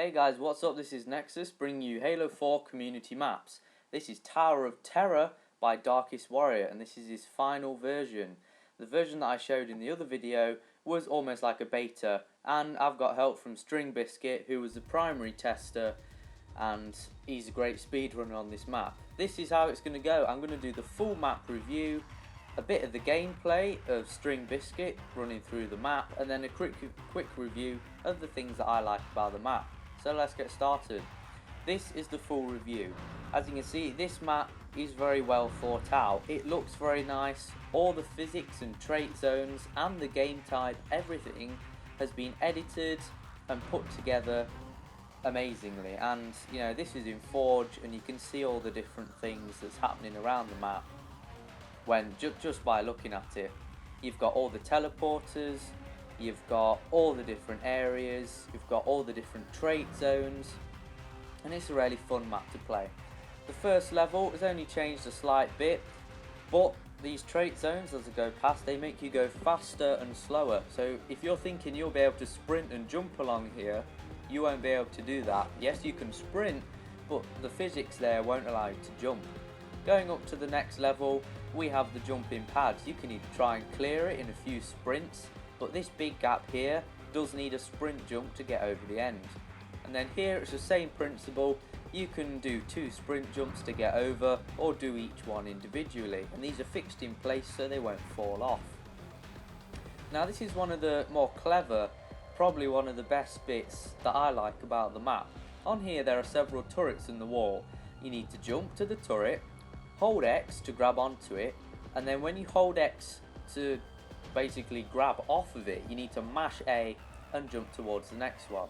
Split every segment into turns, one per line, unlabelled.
Hey guys, what's up? This is Nexus bringing you Halo 4 community maps. This is Tower of Terror by Darkest Warrior, and this is his final version. The version that I showed in the other video was almost like a beta, and I've got help from StringedBiscuit, who was the primary tester, and he's a great speedrunner on this map. This is how it's going to go. I'm going to do the full map review, a bit of the gameplay of StringedBiscuit running through the map, and then a quick review of the things that I like about the map. So let's get started. This is the full review. As you can see, this map is very well thought out. It looks very nice. All the physics and trait zones and the game type, everything has been edited and put together amazingly. And you know, this is in Forge, and you can see all the different things that's happening around the map when just by looking at it. You've got all the teleporters, you've got all the different areas, you've got all the different trait zones, and it's a really fun map to play. The first level has only changed a slight bit, but these trait zones, as I go past, they make you go faster and slower. So if you're thinking you'll be able to sprint and jump along here, you won't be able to do that. Yes, you can sprint, but the physics there won't allow you to jump. Going up to the next level, we have the jumping pads. You can either try and clear it in a few sprints, but this big gap here does need a sprint jump to get over the end. And then here it's the same principle. You can do 2 sprint jumps to get over, or do each one individually, and these are fixed in place so they won't fall off. Now this is one of the more clever, probably one of the best bits that I like about the map. On here there are several turrets in the wall. You need to jump to the turret, hold X to grab onto it, and then when you hold X to basically grab off of it, you need to mash A and jump towards the next one.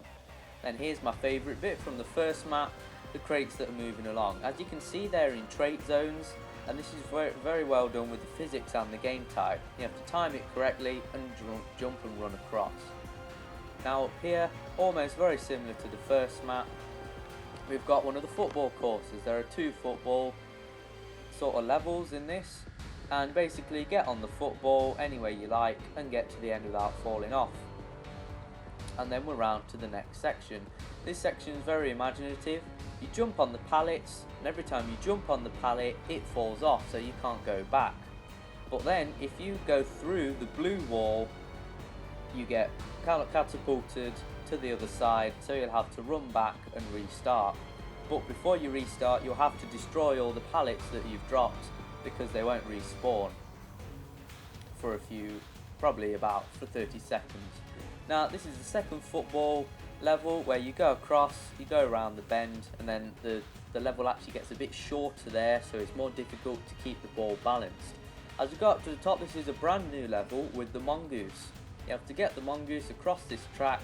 Then here's my favourite bit from the first map, the crates that are moving along. As you can see, they're in trait zones, and this is very well done with the physics and the game type. You have to time it correctly and jump and run across. Now up here, almost very similar to the first map, we've got one of the football courses. There are 2 football sort of levels in this, and basically get on the football any way you like and get to the end without falling off. And then we're round to the next section. This section is very imaginative. You jump on the pallets, and every time you jump on the pallet it falls off, so you can't go back. But then if you go through the blue wall, you get catapulted to the other side, so you'll have to run back and restart. But before you restart, you'll have to destroy all the pallets that you've dropped, because they won't respawn for probably about 30 seconds. Now this is the second football level, where you go across, you go around the bend, and then the level actually gets a bit shorter there, so it's more difficult to keep the ball balanced. As we go up to the top, this is a brand new level with the mongoose. You have to get the mongoose across this track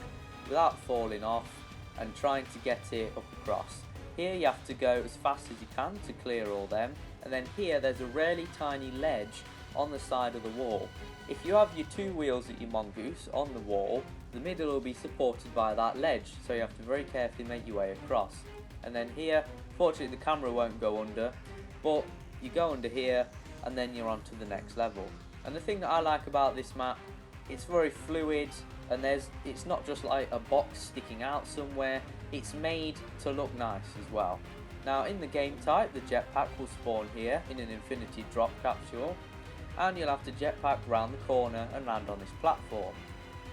without falling off and trying to get it up across. Here you have to go as fast as you can to clear all them, and then here there's a really tiny ledge on the side of the wall. If you have your 2 wheels at your mongoose on the wall, the middle will be supported by that ledge, so you have to very carefully make your way across. And then here, fortunately the camera won't go under, but you go under here and then you're on to the next level. And the thing that I like about this map, it's very fluid, and it's not just like a box sticking out somewhere, it's made to look nice as well. Now in the game type, the jetpack will spawn here in an infinity drop capsule, and you'll have to jetpack round the corner and land on this platform.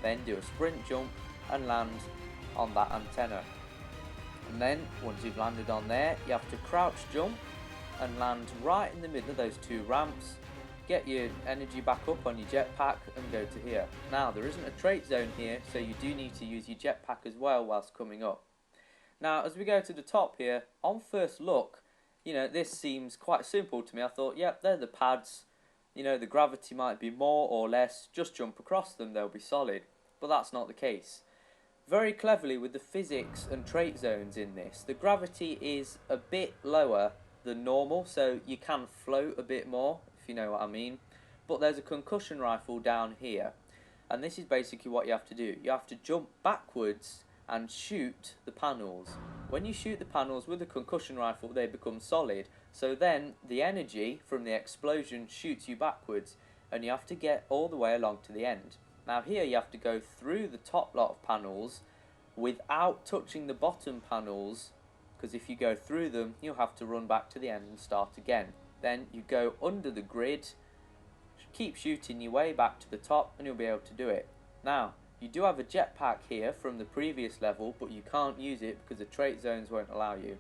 Then do a sprint jump and land on that antenna. And then once you've landed on there, you have to crouch jump and land right in the middle of those 2 ramps. Get your energy back up on your jetpack and go to here. Now there isn't a trait zone here, so you do need to use your jetpack as well whilst coming up. Now as we go to the top here, on first look, you know, this seems quite simple to me. I thought, yep, they're the pads, you know, the gravity might be more or less, just jump across them, they'll be solid. But that's not the case. Very cleverly with the physics and trait zones in this, the gravity is a bit lower than normal, so you can float a bit more, if you know what I mean. But there's a concussion rifle down here, and this is basically what you have to do. You have to jump backwards and shoot the panels. When you shoot the panels with a concussion rifle, they become solid, so then the energy from the explosion shoots you backwards, and you have to get all the way along to the end. Now here you have to go through the top lot of panels without touching the bottom panels, because if you go through them you'll have to run back to the end and start again. Then you go under the grid, keep shooting your way back to the top, and you'll be able to do it. Now, you do have a jetpack here from the previous level, but you can't use it because the trait zones won't allow you.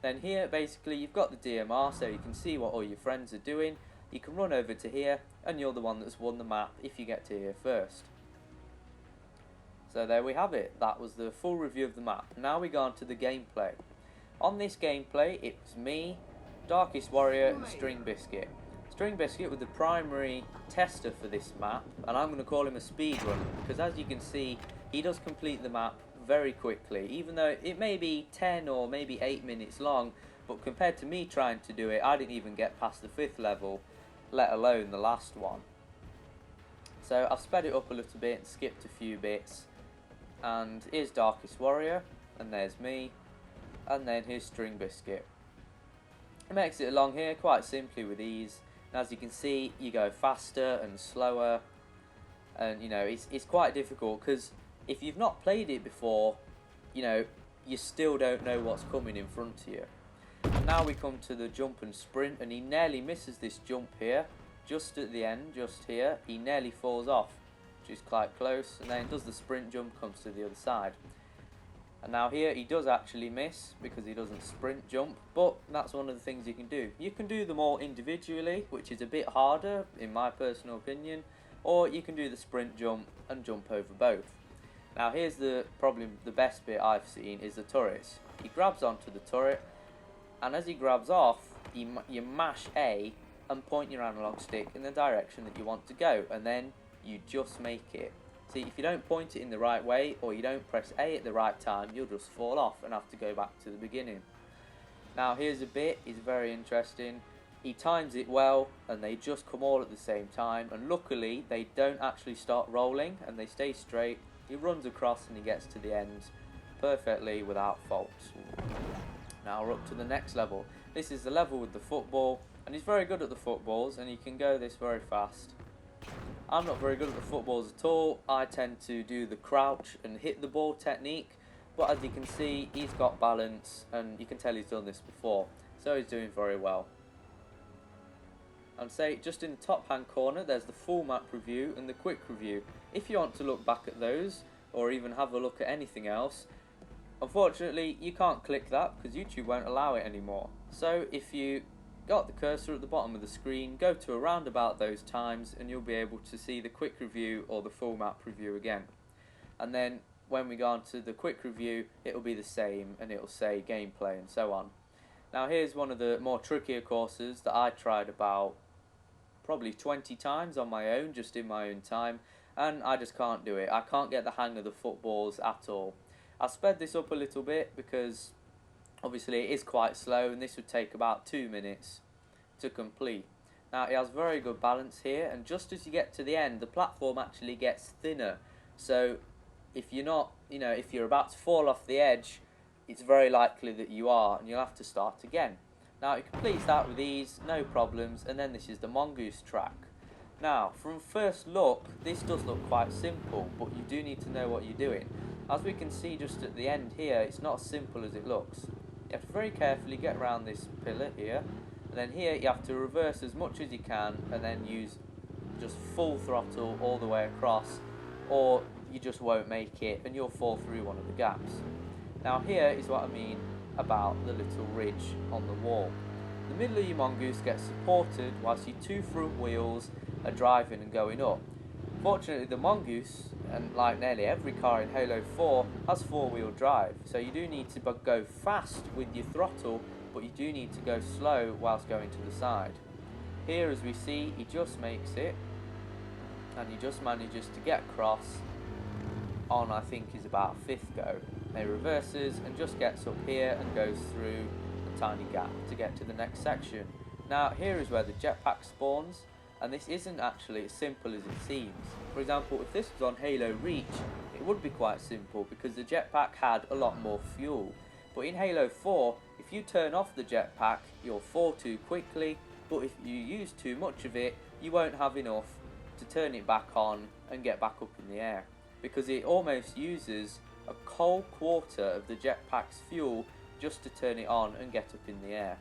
Then here, basically, you've got the DMR, so you can see what all your friends are doing. You can run over to here, and you're the one that's won the map if you get to here first. So there we have it. That was the full review of the map. Now we go on to the gameplay. On this gameplay, it was me, Darkest Warrior, and StringedBiscuit. StringedBiscuit was the primary tester for this map, and I'm going to call him a speedrunner, because as you can see, he does complete the map very quickly, even though it may be 10 or maybe 8 minutes long, but compared to me trying to do it, I didn't even get past the 5th level, let alone the last one. So I've sped it up a little bit and skipped a few bits, and here's Darkest Warrior, and there's me, and then here's StringedBiscuit. It makes it along here quite simply with ease. And as you can see, you go faster and slower, and you know it's quite difficult because if you've not played it before, you know you still don't know what's coming in front of you. And now we come to the jump and sprint, and he nearly misses this jump here, just at the end, just here. He nearly falls off, which is quite close, and then does the sprint jump, comes to the other side. And now here he does actually miss because he doesn't sprint jump, but that's one of the things you can do. You can do them all individually, which is a bit harder in my personal opinion, or you can do the sprint jump and jump over both. Now here's probably the best bit I've seen is the turrets. He grabs onto the turret, and as he grabs off, you mash A and point your analog stick in the direction that you want to go, and then you just make it. See, if you don't point it in the right way, or you don't press A at the right time, you'll just fall off and have to go back to the beginning. Now here's a bit, it's very interesting. He times it well, and they just come all at the same time, and luckily they don't actually start rolling, and they stay straight. He runs across and he gets to the end perfectly without faults. Now we're up to the next level. This is the level with the football, and he's very good at the footballs, and he can go this very fast. I'm not very good at the footballs at all. I tend to do the crouch and hit the ball technique, but as you can see, he's got balance, and you can tell he's done this before, so he's doing very well. And say, just in the top hand corner, there's the full map review and the quick review. If you want to look back at those, or even have a look at anything else, unfortunately, you can't click that because YouTube won't allow it anymore. So if you got the cursor at the bottom of the screen, go to around about those times and you'll be able to see the quick review or the full map review again. And then when we go on to the quick review, it'll be the same, and it'll say gameplay and so on. Now here's one of the more trickier courses that I tried about probably 20 times on my own, just in my own time, and I just can't do it. I can't get the hang of the footballs at all. I sped this up a little bit because obviously it is quite slow, and this would take about 2 minutes to complete. Now it has very good balance here, and just as you get to the end, the platform actually gets thinner. So if you're not, if you're about to fall off the edge, it's very likely that you are, and you'll have to start again. Now it completes that with ease, no problems, and then this is the mongoose track. Now, from first look, this does look quite simple, but you do need to know what you're doing. As we can see just at the end here, it's not as simple as it looks. You have to very carefully get around this pillar here, and then here you have to reverse as much as you can, and then use just full throttle all the way across, or you just won't make it, and you'll fall through one of the gaps. Now here is what I mean about the little ridge on the wall. The middle of your mongoose gets supported whilst your two front wheels are driving and going up. Fortunately, the mongoose, and like nearly every car in Halo 4, has four-wheel drive, so you do need to go fast with your throttle, but you do need to go slow whilst going to the side. Here, as we see, he just makes it, and he just manages to get across on, I think, is about 5th go. He reverses and just gets up here and goes through a tiny gap to get to the next section. Now, here is where the jetpack spawns, and this isn't actually as simple as it seems. For example, if this was on Halo Reach, it would be quite simple because the jetpack had a lot more fuel. But in Halo 4, if you turn off the jetpack, you'll fall too quickly, but if you use too much of it, you won't have enough to turn it back on and get back up in the air, because it almost uses a whole quarter of the jetpack's fuel just to turn it on and get up in the air.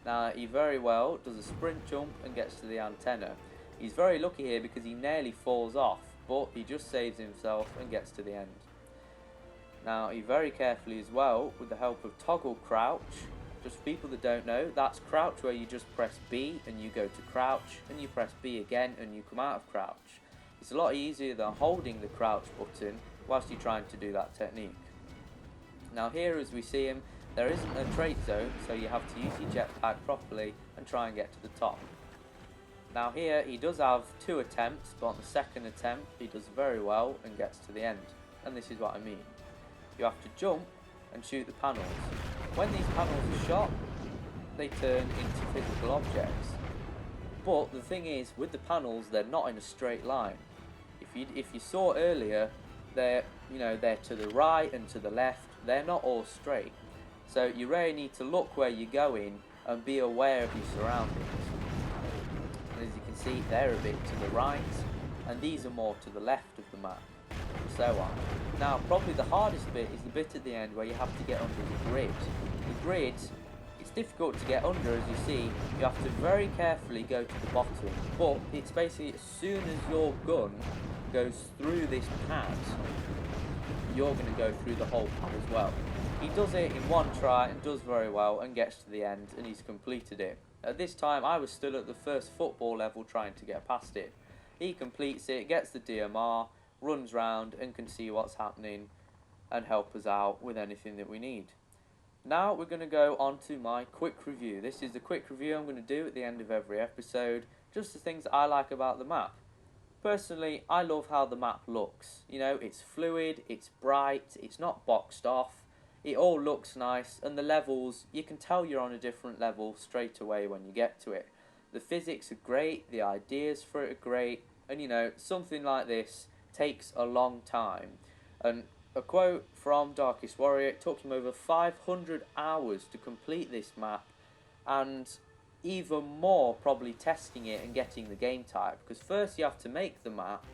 Now he very well does a sprint jump and gets to the antenna. He's very lucky here because he nearly falls off, but he just saves himself and gets to the end. Now he very carefully as well, with the help of toggle crouch, just for people that don't know, that's crouch where you just press B and you go to crouch, and you press B again and you come out of crouch. It's a lot easier than holding the crouch button whilst you're trying to do that technique. Now here, as we see him, there isn't a trait zone, so you have to use your jetpack properly and try and get to the top. Now here he does have 2 attempts, but on the second attempt he does very well and gets to the end. And this is what I mean. You have to jump and shoot the panels. When these panels are shot, they turn into physical objects. But the thing is, with the panels, they're not in a straight line. If you saw earlier, they're to the right and to the left. They're not all straight. So you really need to look where you're going and be aware of your surroundings. And as you can see, they're a bit to the right, and these are more to the left of the map, and so on. Now, probably the hardest bit is the bit at the end where you have to get under the grid. The grid, it's difficult to get under, as you see. You have to very carefully go to the bottom, but it's basically as soon as your gun goes through this pad, you're going to go through the whole pad as well. He does it in one try and does very well and gets to the end, and he's completed it. At this time I was still at the first football level trying to get past it. He completes it, gets the DMR, runs round and can see what's happening and help us out with anything that we need. Now we're going to go on to my quick review. This is the quick review I'm going to do at the end of every episode, just the things that I like about the map. Personally, I love how the map looks. You know, it's fluid, it's bright, it's not boxed off. It all looks nice, and the levels, you can tell you're on a different level straight away when you get to it. The physics are great, the ideas for it are great, and you know, something like this takes a long time. And a quote from Darkest Warrior, it took him over 500 hours to complete this map, and even more probably testing it and getting the game type, because first you have to make the map,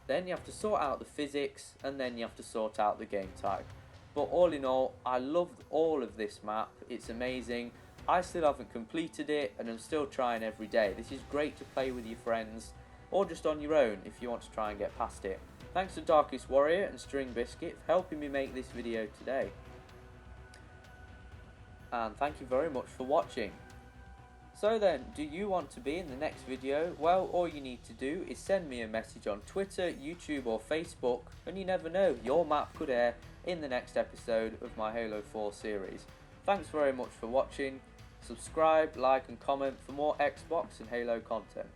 then you have to sort out the physics, and then you have to sort out the game type. But all in all, I loved all of this map. It's amazing. I still haven't completed it, and I'm still trying every day. This is great to play with your friends, or just on your own if you want to try and get past it. Thanks to Darkest Warrior and StringedBiscuit for helping me make this video today. And thank you very much for watching. So then, do you want to be in the next video? Well, all you need to do is send me a message on Twitter, YouTube or Facebook, and you never know, your map could air in the next episode of my Halo 4 series. Thanks very much for watching. Subscribe, like and comment for more Xbox and Halo content.